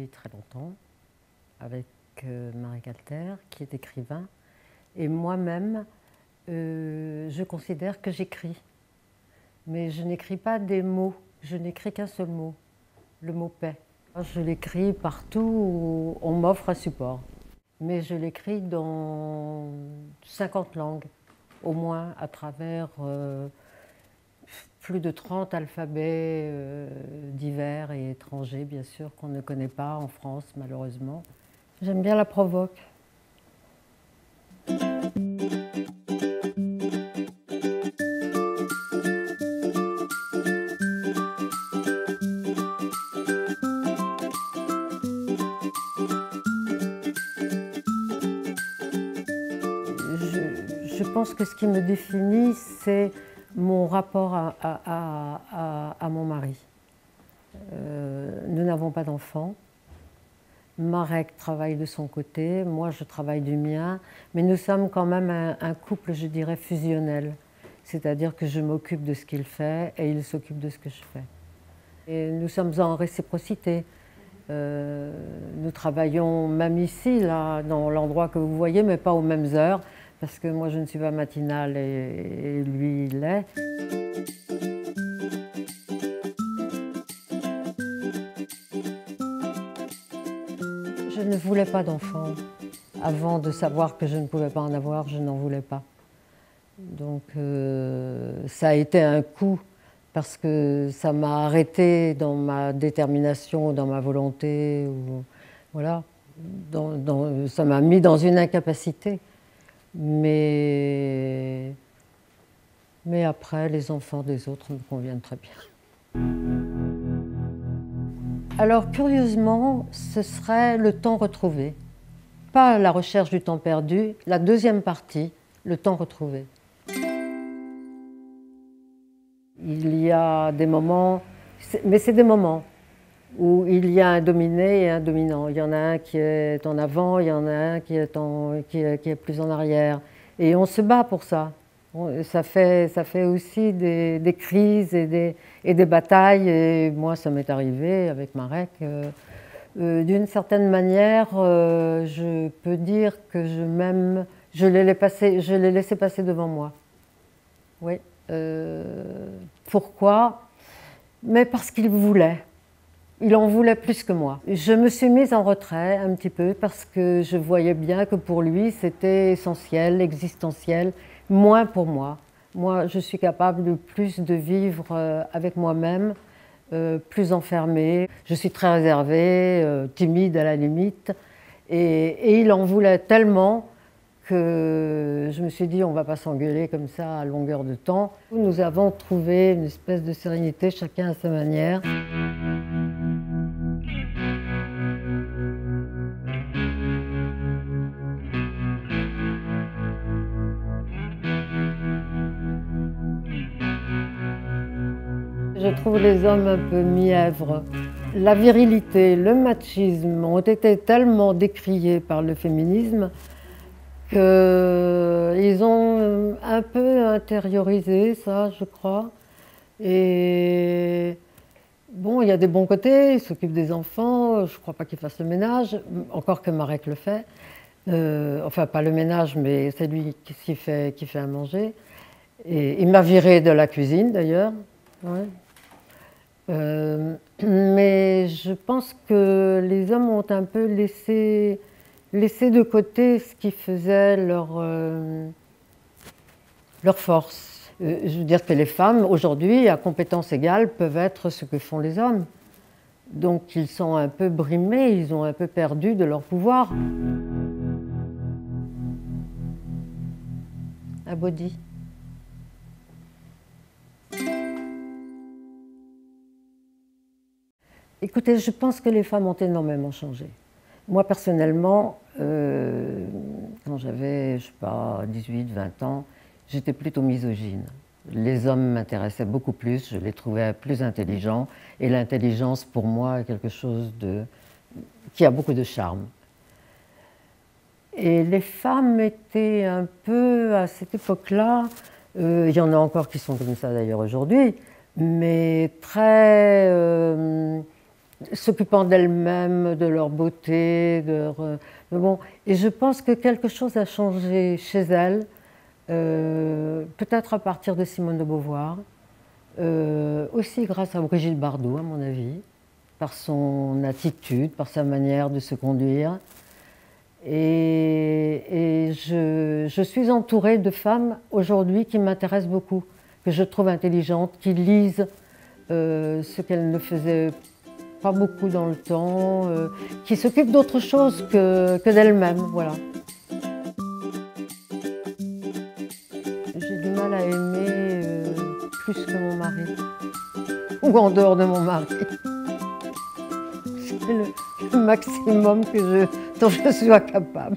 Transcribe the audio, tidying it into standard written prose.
très longtemps avec Marek Alter, qui est écrivain. Et moi-même, je considère que j'écris. Mais je n'écris pas des mots, je n'écris qu'un seul mot, le mot paix. Je l'écris partout où on m'offre un support. Mais je l'écris dans 50 langues, au moins à travers plus de 30 alphabets divers et étrangers, bien sûr, qu'on ne connaît pas en France, malheureusement. J'aime bien la provoque. Je pense que ce qui me définit, c'est mon rapport à mon mari. Nous n'avons pas d'enfants. Marek travaille de son côté, moi je travaille du mien, mais nous sommes quand même un couple, je dirais, fusionnel. C'est-à-dire que je m'occupe de ce qu'il fait et il s'occupe de ce que je fais. Et nous sommes en réciprocité. Nous travaillons même ici, là, dans l'endroit que vous voyez, mais pas aux mêmes heures, parce que moi je ne suis pas matinale et lui il l'est. Je ne voulais pas d'enfant. Avant de savoir que je ne pouvais pas en avoir, je n'en voulais pas. Donc ça a été un coup, parce que ça m'a arrêtée dans ma détermination, dans ma volonté. Voilà. Ça m'a mis dans une incapacité. Mais après, les enfants des autres me conviennent très bien. Alors, curieusement, ce serait le temps retrouvé. Pas la recherche du temps perdu, la deuxième partie, le temps retrouvé. Il y a des moments, mais c'est des moments, où il y a un dominé et un dominant. Il y en a un qui est en avant, il y en a un qui est plus en arrière. Et on se bat pour ça. Ça fait aussi des crises et des batailles. Et moi, ça m'est arrivé avec Marek. D'une certaine manière, je peux dire que je l'ai laissé passer devant moi. Oui. Pourquoi? Mais parce qu'il voulait. Il en voulait plus que moi. Je me suis mise en retrait un petit peu parce que je voyais bien que pour lui c'était essentiel, existentiel, moins pour moi. Moi, je suis capable de plus de vivre avec moi-même, plus enfermée. Je suis très réservée, timide à la limite. Et il en voulait tellement que je me suis dit on ne va pas s'engueuler comme ça à longueur de temps. Nous avons trouvé une espèce de sérénité, chacun à sa manière. Je trouve les hommes un peu mièvres. La virilité, le machisme ont été tellement décriés par le féminisme qu'ils ont un peu intériorisé ça, je crois. Et bon, il y a des bons côtés, il s'occupe des enfants, je ne crois pas qu'il fasse le ménage, encore que Marek le fait. Enfin, pas le ménage, mais c'est lui qui fait à manger. Et il m'a virée de la cuisine, d'ailleurs. Ouais. Mais je pense que les hommes ont un peu laissé de côté ce qui faisait leur force. Je veux dire que les femmes, aujourd'hui, à compétences égales, peuvent être ce que font les hommes. Donc ils sont un peu brimés, ils ont un peu perdu de leur pouvoir. Un body. Écoutez, je pense que les femmes ont énormément changé. Moi, personnellement, quand j'avais, je sais pas, 18, 20 ans, j'étais plutôt misogyne. Les hommes m'intéressaient beaucoup plus, je les trouvais plus intelligents. Et l'intelligence, pour moi, est quelque chose qui a beaucoup de charme. Et les femmes étaient un peu, à cette époque-là, il y en a encore qui sont comme ça d'ailleurs aujourd'hui, mais très s'occupant d'elles-mêmes, de leur beauté, bon. Et je pense que quelque chose a changé chez elles, peut-être à partir de Simone de Beauvoir, aussi grâce à Brigitte Bardot, à mon avis, par son attitude, par sa manière de se conduire. Et je suis entourée de femmes aujourd'hui qui m'intéressent beaucoup, que je trouve intelligentes, qui lisent ce qu'elles ne faisaient pas beaucoup dans le temps, qui s'occupent d'autre chose que d'elles-mêmes, voilà. J'ai du mal à aimer plus que mon mari, ou en dehors de mon mari. C'est le maximum dont je sois capable.